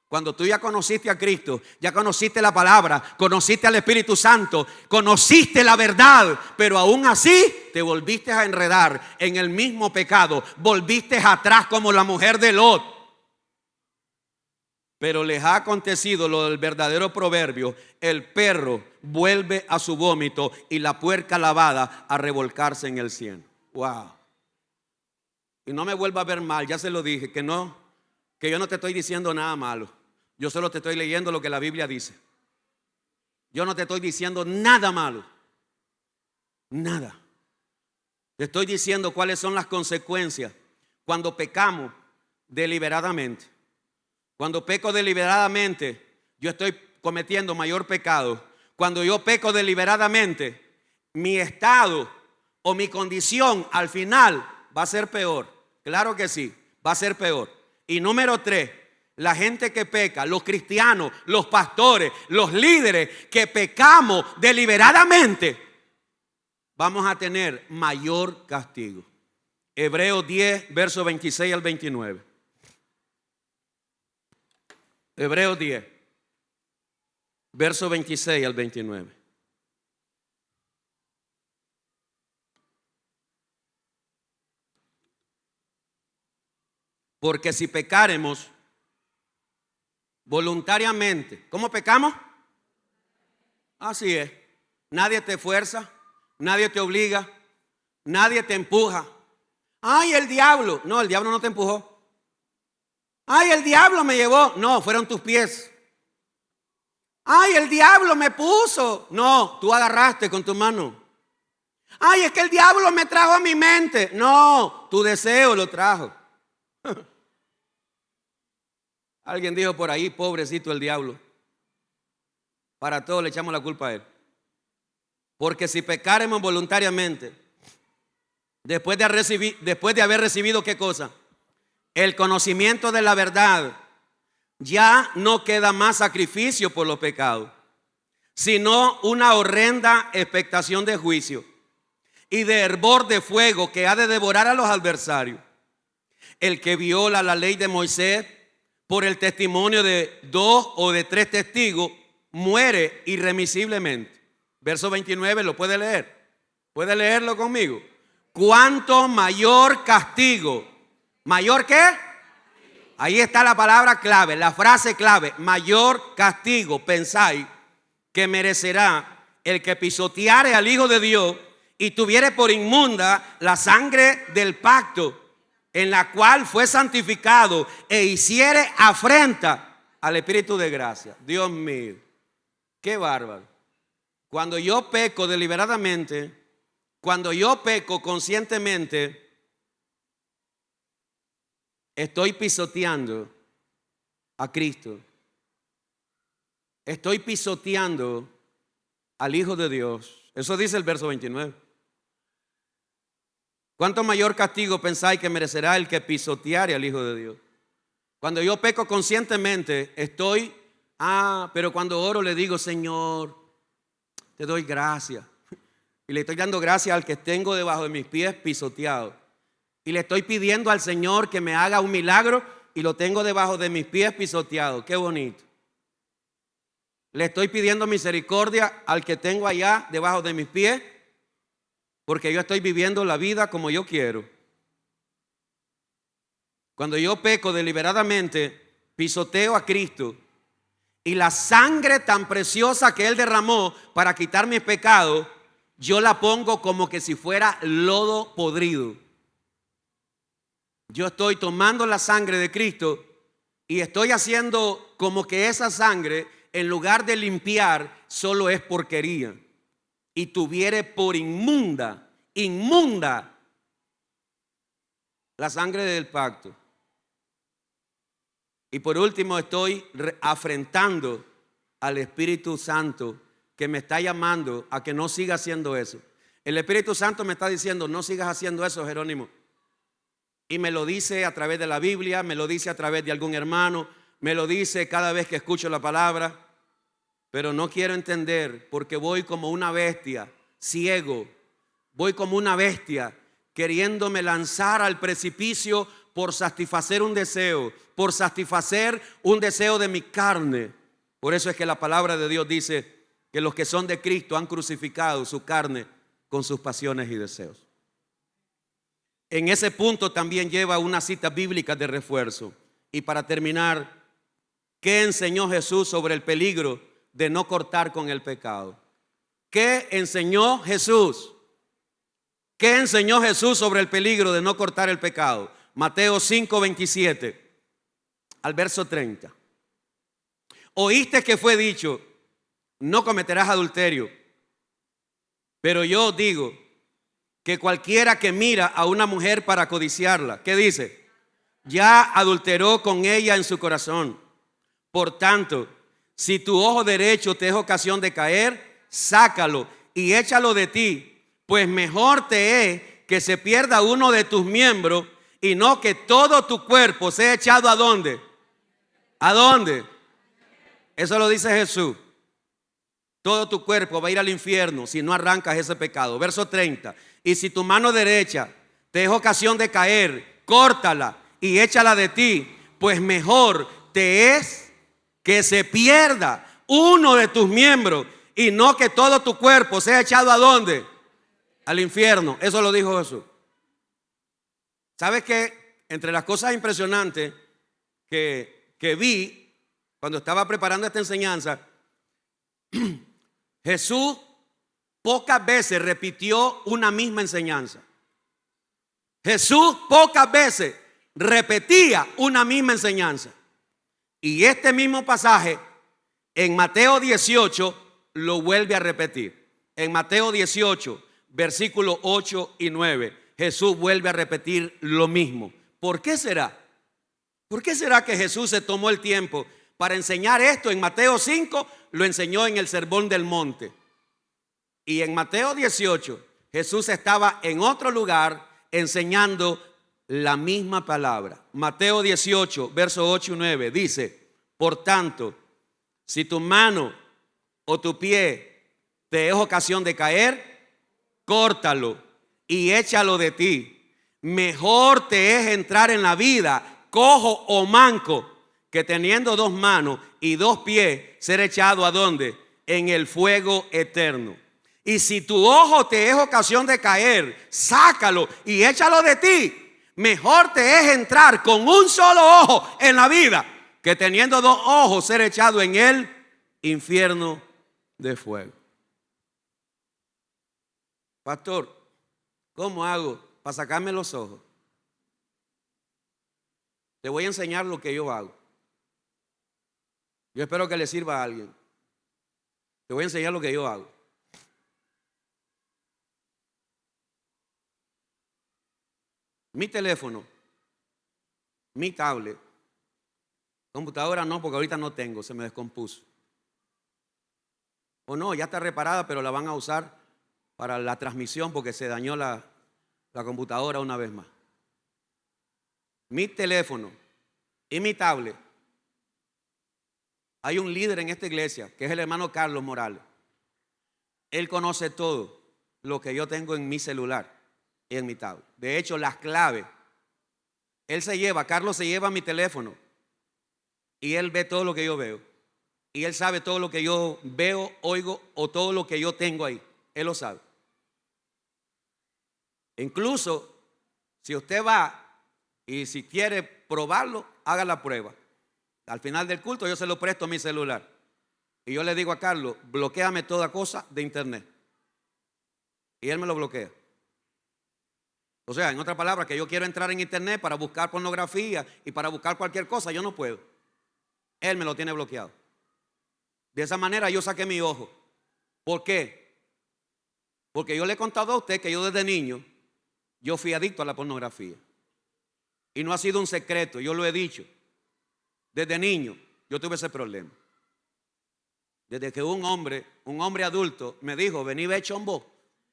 cuando tú ya conociste a Cristo, ya conociste la palabra, conociste al Espíritu Santo, conociste la verdad, pero aún así te volviste a enredar en el mismo pecado, volviste atrás como la mujer de Lot? Pero les ha acontecido lo del verdadero proverbio: el perro vuelve a su vómito y la puerca lavada a revolcarse en el cieno. Wow. Y no me vuelva a ver mal, ya se lo dije, que yo no te estoy diciendo nada malo. Yo solo te estoy leyendo lo que la Biblia dice. Yo no te estoy diciendo nada malo. Nada. Te estoy diciendo cuáles son las consecuencias cuando pecamos deliberadamente. Cuando peco deliberadamente, yo estoy cometiendo mayor pecado. Cuando yo peco deliberadamente, mi estado o mi condición al final va a ser peor. Claro que sí, va a ser peor. Y número 3, la gente que peca, los cristianos, los pastores, los líderes que pecamos deliberadamente, vamos a tener mayor castigo. Hebreos 10, versos 26 al 29. Hebreos 10, versos 26 al 29. Porque si pecáremos voluntariamente, ¿cómo pecamos? Así es. Nadie te fuerza, nadie te obliga, nadie te empuja. Ay, el diablo. No, el diablo no te empujó. Ay, el diablo me llevó. No, fueron tus pies. Ay, el diablo me puso. No, tú agarraste con tu mano. Ay, es que el diablo me trajo a mi mente. No, tu deseo lo trajo. Alguien dijo por ahí: pobrecito el diablo. Para todo le echamos la culpa a él. Porque si pecáremos voluntariamente, después de haber recibido, ¿qué cosa? El conocimiento de la verdad, ya no queda más sacrificio por los pecados, sino una horrenda expectación de juicio y de hervor de fuego que ha de devorar a los adversarios. El que viola la ley de Moisés por el testimonio de 2 o de 3 testigos muere irremisiblemente. Verso 29, ¿lo puede leer? ¿Puede leerlo conmigo? ¿Cuánto mayor castigo? ¿Mayor qué? Ahí está la palabra clave, la frase clave: mayor castigo pensáis que merecerá el que pisoteare al Hijo de Dios y tuviere por inmunda la sangre del pacto, en la cual fue santificado, e hiciere afrenta al Espíritu de gracia. Dios mío, qué bárbaro. Cuando yo peco deliberadamente, cuando yo peco conscientemente, estoy pisoteando a Cristo. Estoy pisoteando al Hijo de Dios. Eso dice el verso 29. ¿Cuánto mayor castigo pensáis que merecerá el que pisoteare al Hijo de Dios? Cuando yo peco conscientemente, pero cuando oro le digo: Señor, te doy gracias. Y le estoy dando gracias al que tengo debajo de mis pies pisoteado. Y le estoy pidiendo al Señor que me haga un milagro y lo tengo debajo de mis pies pisoteado. Qué bonito. Le estoy pidiendo misericordia al que tengo allá debajo de mis pies, porque yo estoy viviendo la vida como yo quiero. Cuando yo peco deliberadamente, pisoteo a Cristo, y la sangre tan preciosa que Él derramó para quitar mis pecados, yo la pongo como que si fuera lodo podrido. yo estoy tomando la sangre de Cristo y estoy haciendo como que esa sangre, en lugar de limpiar, solo es porquería y tuviere por inmunda la sangre del pacto. Y por último, estoy afrentando al Espíritu Santo, que me está llamando a que no siga haciendo eso. El Espíritu Santo me está diciendo: no sigas haciendo eso, Jerónimo. Y me lo dice a través de la Biblia, me lo dice a través de algún hermano, me lo dice cada vez que escucho la palabra. Pero no quiero entender, porque voy como una bestia, ciego. Voy como una bestia queriéndome lanzar al precipicio por satisfacer un deseo, de mi carne. Por eso es que la palabra de Dios dice que los que son de Cristo han crucificado su carne con sus pasiones y deseos. En ese punto también lleva una cita bíblica de refuerzo. Y para terminar, ¿qué enseñó Jesús sobre el peligro de no cortar con el pecado? ¿Qué enseñó Jesús? ¿Qué enseñó Jesús sobre el peligro de no cortar el pecado? Mateo 5:27 al verso 30. Oíste que fue dicho: no cometerás adulterio. Pero yo os digo que cualquiera que mira a una mujer para codiciarla, ¿qué dice? Ya adulteró con ella en su corazón. Por tanto, si tu ojo derecho te es ocasión de caer, sácalo y échalo de ti, pues mejor te es que se pierda uno de tus miembros y no que todo tu cuerpo sea echado ¿a dónde? ¿A dónde? Eso lo dice Jesús. Todo tu cuerpo va a ir al infierno si no arrancas ese pecado. Verso 30. Y si tu mano derecha te es ocasión de caer, córtala y échala de ti, pues mejor te es que se pierda uno de tus miembros y no que todo tu cuerpo sea echado ¿a dónde? Al infierno. Eso lo dijo Jesús. ¿Sabes qué? Entre las cosas impresionantes que vi cuando estaba preparando esta enseñanza, Jesús pocas veces repitió una misma enseñanza. Jesús pocas veces repetía una misma enseñanza. Y este mismo pasaje en Mateo 18 lo vuelve a repetir. En Mateo 18, versículos 8 y 9, Jesús vuelve a repetir lo mismo. ¿Por qué será? ¿Por qué será que Jesús se tomó el tiempo para enseñar esto? En Mateo 5 lo enseñó en el Sermón del Monte. Y en Mateo 18 Jesús estaba en otro lugar enseñando la misma palabra. Mateo 18, versos 8 y 9 dice: por tanto, si tu mano o tu pie te es ocasión de caer, córtalo y échalo de ti. Mejor te es entrar en la vida cojo o manco que teniendo dos manos y dos pies ser echado ¿a dónde? En el fuego eterno. Y si tu ojo te es ocasión de caer, sácalo y échalo de ti. Mejor te es entrar con un solo ojo en la vida que teniendo dos ojos ser echado en el infierno de fuego. Pastor, ¿cómo hago para sacarme los ojos? Te voy a enseñar lo que yo hago. Yo espero que le sirva a alguien. Te voy a enseñar lo que yo hago. Mi teléfono, mi tablet, computadora no, porque ahorita no tengo, se me descompuso. O no, ya está reparada, pero la van a usar para la transmisión porque se dañó la computadora una vez más. Mi teléfono y mi tablet. Hay un líder en esta iglesia que es el hermano Carlos Morales. Él conoce todo lo que yo tengo en mi celular y en mi tablet. De hecho, las claves. Carlos se lleva mi teléfono y él ve todo lo que yo veo. Y él sabe todo lo que yo veo, oigo o todo lo que yo tengo ahí. Él lo sabe. Incluso si usted va y si quiere probarlo, haga la prueba. Al final del culto yo se lo presto mi celular. Y yo le digo a Carlos, bloquéame toda cosa de internet. Y él me lo bloquea. O sea, en otras palabras, que yo quiero entrar en internet para buscar pornografía y para buscar cualquier cosa, yo no puedo. Él me lo tiene bloqueado. De esa manera yo saqué mi ojo. ¿Por qué? Porque yo le he contado a usted que yo desde niño, yo fui adicto a la pornografía. Y no ha sido un secreto, yo lo he dicho. Desde niño yo tuve ese problema. Desde que un hombre adulto me dijo, vení, ve chombo.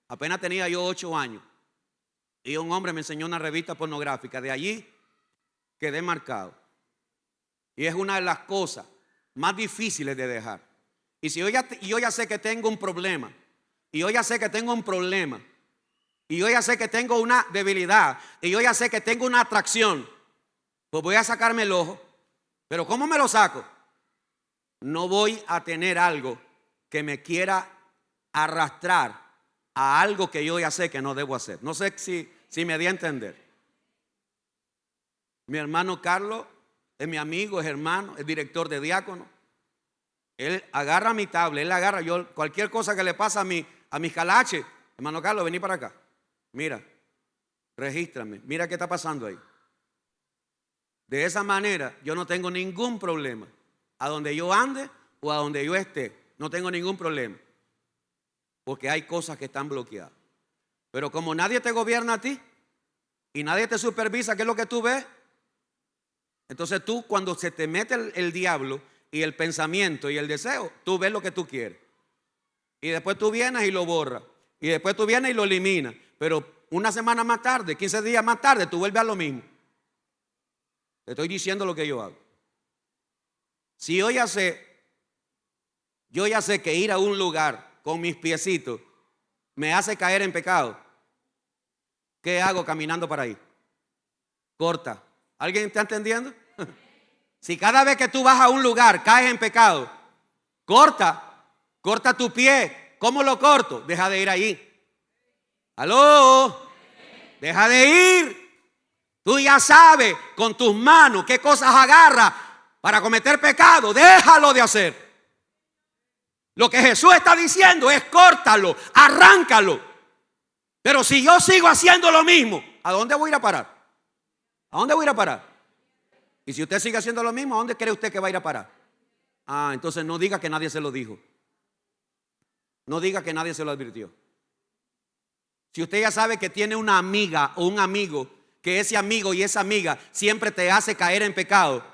Apenas tenía yo 8 años. Y un hombre me enseñó una revista pornográfica. De allí quedé marcado. Y es una de las cosas más difíciles de dejar. Y si yo ya sé que tengo un problema, y yo ya sé que tengo un problema, y yo ya sé que tengo una debilidad, y yo ya sé que tengo una atracción, pues voy a sacarme el ojo. Pero ¿cómo me lo saco? No voy a tener algo que me quiera arrastrar a algo que yo ya sé que no debo hacer. No sé si me di a entender. Mi hermano Carlos es mi amigo, es hermano, es director de diácono. Él agarra mi tablet, él agarra, yo cualquier cosa que le pasa a mis calaches, hermano Carlos, vení para acá. Mira, regístrame, mira qué está pasando ahí. De esa manera yo no tengo ningún problema. A donde yo ande o a donde yo esté, no tengo ningún problema. Porque hay cosas que están bloqueadas. Pero como nadie te gobierna a ti y nadie te supervisa qué es lo que tú ves, entonces tú, cuando se te mete el diablo y el pensamiento y el deseo, tú ves lo que tú quieres. Y después tú vienes y lo borras. Y después tú vienes y lo eliminas. Pero una semana más tarde, 15 días más tarde, tú vuelves a lo mismo. Te estoy diciendo lo que yo hago. Si yo ya sé que ir a un lugar con mis piecitos me hace caer en pecado, ¿qué hago caminando para ahí? Corta. ¿Alguien está entendiendo? Si cada vez que tú vas a un lugar caes en pecado, corta tu pie. ¿Cómo lo corto? Deja de ir ahí. ¿Aló? Deja de ir. Tú ya sabes con tus manos qué cosas agarras para cometer pecado. Déjalo de hacer. Lo que Jesús está diciendo es córtalo, arráncalo. Pero si yo sigo haciendo lo mismo, ¿a dónde voy a ir a parar? ¿A dónde voy a ir a parar? Y si usted sigue haciendo lo mismo, ¿a dónde cree usted que va a ir a parar? Entonces no diga que nadie se lo dijo. No diga que nadie se lo advirtió. Si usted ya sabe que tiene una amiga o un amigo, que ese amigo y esa amiga siempre te hace caer en pecado,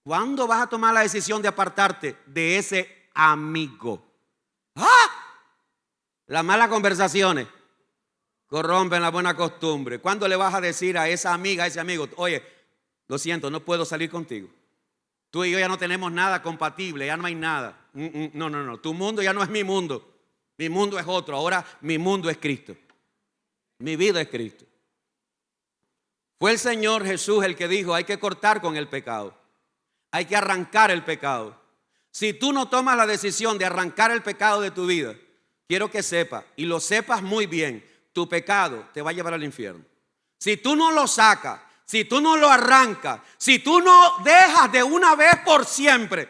¿cuándo vas a tomar la decisión de apartarte de ese amigo? Las malas conversaciones corrompen la buena costumbre. ¿Cuándo le vas a decir a esa amiga, a ese amigo, oye, lo siento, no puedo salir contigo? Tú y yo ya no tenemos nada compatible, ya no hay nada. No, tu mundo ya no es mi mundo. Mi mundo es otro, ahora mi mundo es Cristo. Mi vida es Cristo. Fue el Señor Jesús el que dijo, hay que cortar con el pecado. Hay que arrancar el pecado. Si tú no tomas la decisión de arrancar el pecado de tu vida, quiero que sepas, y lo sepas muy bien, tu pecado te va a llevar al infierno. Si tú no lo sacas, si tú no lo arrancas, si tú no dejas de una vez por siempre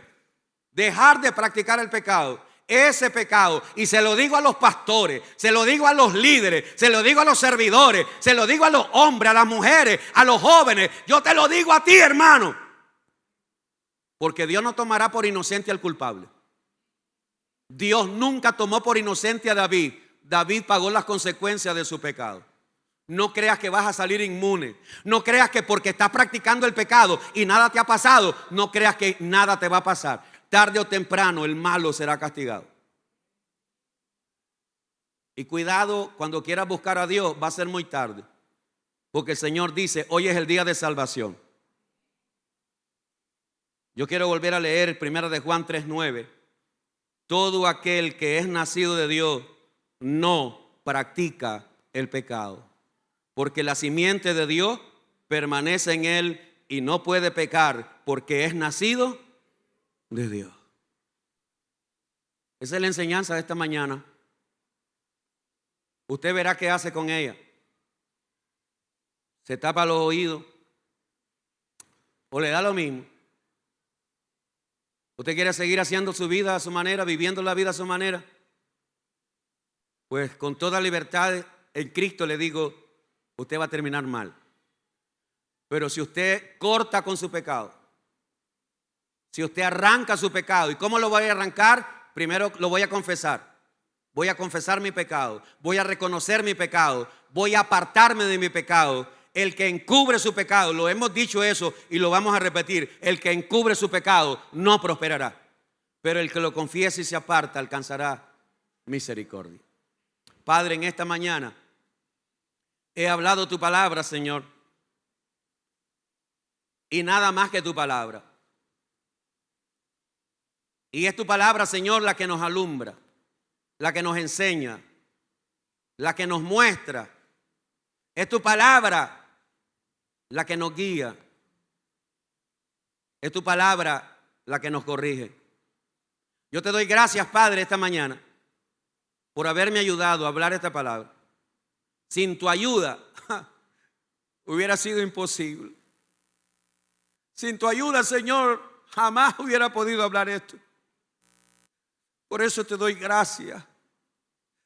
dejar de practicar el pecado, ese pecado, y se lo digo a los pastores, se lo digo a los líderes, se lo digo a los servidores, se lo digo a los hombres, a las mujeres, a los jóvenes, yo te lo digo a ti, hermano, porque Dios no tomará por inocente al culpable. Dios nunca tomó por inocente a David. David pagó las consecuencias de su pecado. No creas que vas a salir inmune. No creas que porque estás practicando el pecado y nada te ha pasado, no creas que nada te va a pasar. Tarde o temprano el malo será castigado. Y cuidado, cuando quieras buscar a Dios va a ser muy tarde. Porque el Señor dice, hoy es el día de salvación. Yo quiero volver a leer 1 de Juan 3:9. Todo aquel que es nacido de Dios no practica el pecado, porque la simiente de Dios permanece en él y no puede pecar porque es nacido de Dios. Esa es la enseñanza de esta mañana. Usted verá qué hace con ella. Se tapa los oídos o le da lo mismo. ¿Usted quiere seguir haciendo su vida a su manera, viviendo la vida a su manera? Pues con toda libertad en Cristo le digo, usted va a terminar mal. Pero si usted corta con su pecado, si usted arranca su pecado, ¿y cómo lo voy a arrancar? Primero lo voy a confesar. Voy a confesar mi pecado, voy a reconocer mi pecado, voy a apartarme de mi pecado. El que encubre su pecado, lo hemos dicho eso y lo vamos a repetir, el que encubre su pecado no prosperará, pero el que lo confiese y se aparta alcanzará misericordia. Padre, en esta mañana he hablado tu palabra, Señor, y nada más que tu palabra. Y es tu palabra, Señor, la que nos alumbra, la que nos enseña, la que nos muestra. Es tu palabra la que nos guía. Es tu palabra la que nos corrige. Yo te doy gracias, Padre, esta mañana por haberme ayudado a hablar esta palabra. Sin tu ayuda hubiera sido imposible. Sin tu ayuda, Señor, jamás hubiera podido hablar esto. Por eso te doy gracias,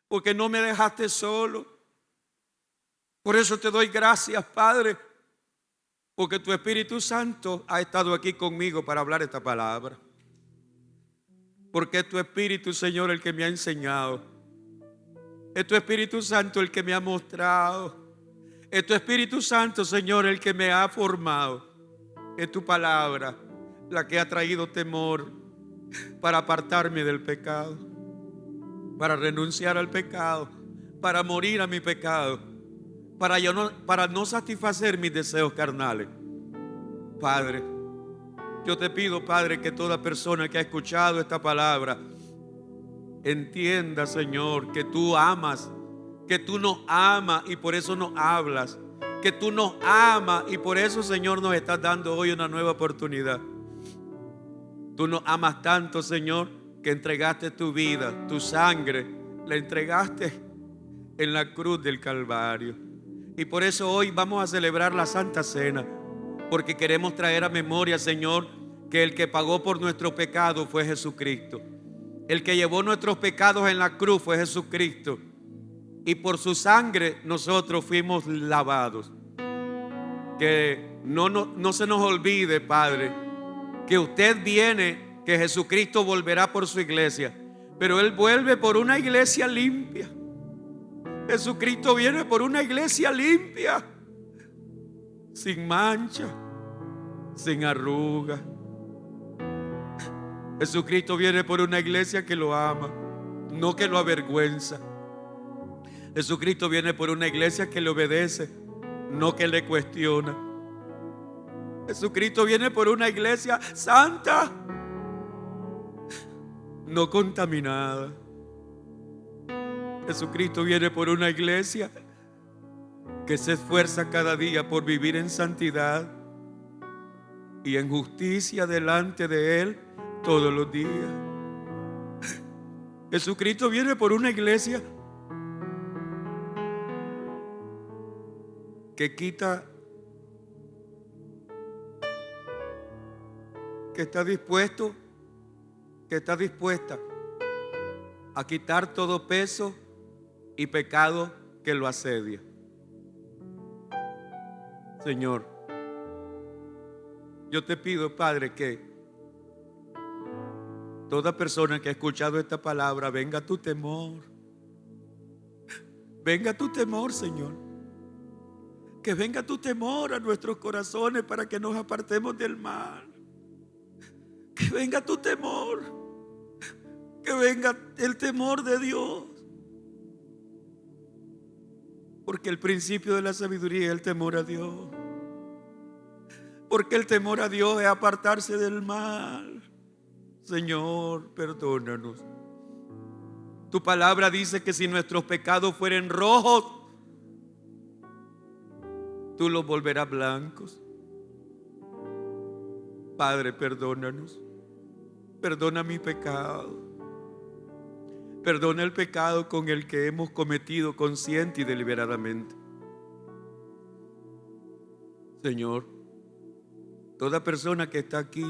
porque no me dejaste solo. Por eso te doy gracias, Padre, porque tu Espíritu Santo ha estado aquí conmigo para hablar esta palabra. Porque es tu Espíritu, Señor, el que me ha enseñado. Es tu Espíritu Santo el que me ha mostrado. Es tu Espíritu Santo, Señor, el que me ha formado. Es tu palabra la que ha traído temor para apartarme del pecado, para renunciar al pecado, para morir a mi pecado, para no satisfacer mis deseos carnales. Padre, yo te pido, Padre, que toda persona que ha escuchado esta palabra entienda, Señor, que tú amas, que tú nos amas y por eso nos hablas, que tú nos amas y por eso, Señor, nos estás dando hoy una nueva oportunidad. Tú nos amas tanto, Señor, que entregaste tu vida, tu sangre, la entregaste en la cruz del Calvario. Y por eso hoy vamos a celebrar la Santa Cena, porque queremos traer a memoria, Señor, que el que pagó por nuestro pecado fue Jesucristo. El que llevó nuestros pecados en la cruz fue Jesucristo. Y por su sangre nosotros fuimos lavados. Que no se nos olvide, Padre, que usted viene, que Jesucristo volverá por su iglesia, pero Él vuelve por una iglesia limpia. Jesucristo viene por una iglesia limpia, sin mancha, sin arruga. Jesucristo viene por una iglesia que lo ama, no que lo avergüenza. Jesucristo viene por una iglesia que le obedece, no que le cuestiona. Jesucristo viene por una iglesia santa, no contaminada. Jesucristo viene por una iglesia que se esfuerza cada día por vivir en santidad y en justicia delante de Él todos los días. Jesucristo viene por una iglesia que quita, que está dispuesta a quitar todo peso y pecado que lo asedia. Señor, yo te pido, Padre, que toda persona que ha escuchado esta palabra, venga tu temor. Venga tu temor, Señor. Que venga tu temor a nuestros corazones para que nos apartemos del mal. Que venga tu temor. Que venga el temor de Dios. Porque el principio de la sabiduría es el temor a Dios. Porque el temor a Dios es apartarse del mal. Señor, perdónanos. Tu palabra dice que si nuestros pecados fueren rojos, tú los volverás blancos. Padre, perdónanos. Perdona mi pecado. Perdona el pecado con el que hemos cometido consciente y deliberadamente. Señor, toda persona que está aquí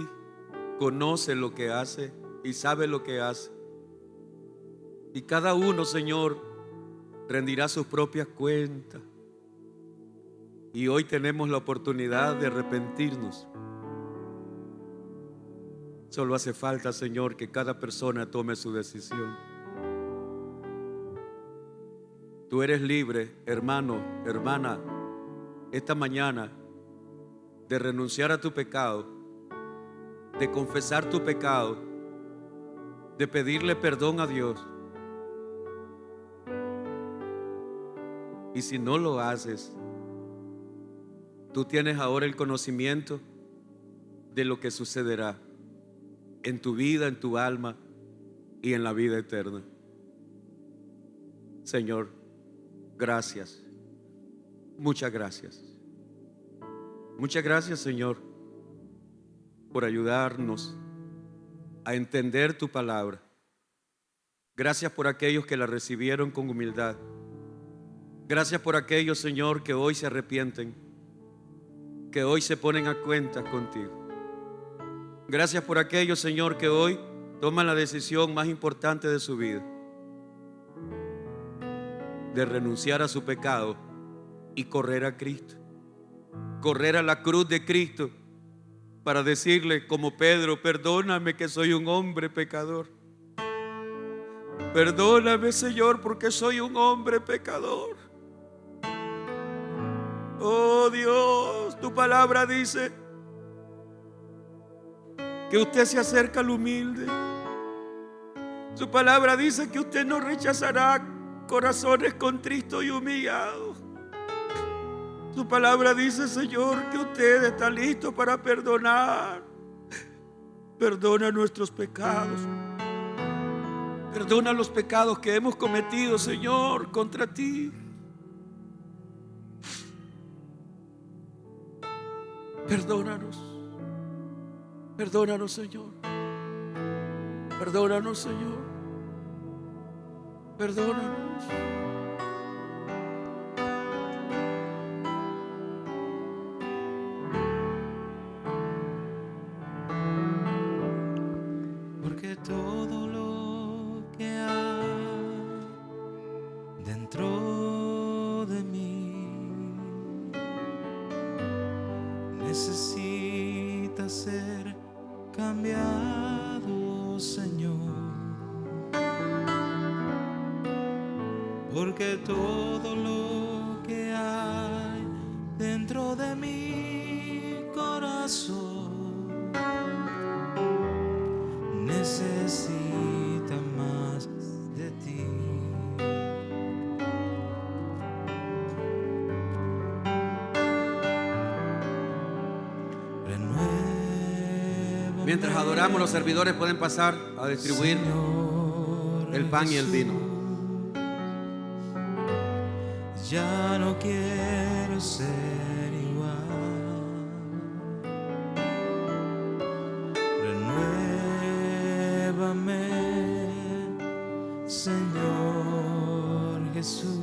conoce lo que hace y sabe lo que hace. Y cada uno, Señor, rendirá sus propias cuentas. Y hoy tenemos la oportunidad de arrepentirnos. Solo hace falta, Señor, que cada persona tome su decisión. Tú eres libre, hermano, hermana, esta mañana, de renunciar a tu pecado, de confesar tu pecado, de pedirle perdón a Dios. Y si no lo haces, tú tienes ahora el conocimiento de lo que sucederá en tu vida, en tu alma y en la vida eterna. Señor, gracias. Muchas gracias. Muchas gracias, Señor, por ayudarnos a entender tu palabra. Gracias por aquellos que la recibieron con humildad. Gracias por aquellos, Señor, que hoy se arrepienten, que hoy se ponen a cuentas contigo. Gracias por aquellos, Señor, que hoy toman la decisión más importante de su vida, de renunciar a su pecado y correr a Cristo, correr a la cruz de Cristo para decirle como Pedro: perdóname que soy un hombre pecador. Perdóname, Señor, porque soy un hombre pecador. Oh Dios, tu palabra dice que usted se acerca al humilde. Su palabra dice que usted no rechazará corazones contristos y humillados. Su palabra dice, Señor, que usted está listo para perdonar. Perdona nuestros pecados. Perdona los pecados que hemos cometido, Señor, contra ti. Perdónanos. Perdónanos, Señor. Perdónanos, Señor. Perdónanos. Porque todo lo que hay dentro de mí necesita ser cambiado, Señor. Porque todo lo que hay dentro de mi corazón necesita más de ti. Renuévame, Mientras adoramos, los servidores pueden pasar a distribuir Señor el pan y el vino. Jesús. Ya no quiero ser igual. Renuévame, Señor Jesús.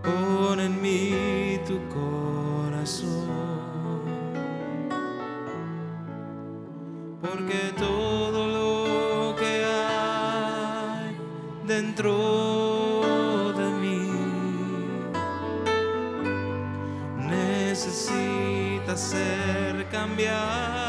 Pon en mí tu corazón, porque todo lo que hay dentro necesita ser cambiado.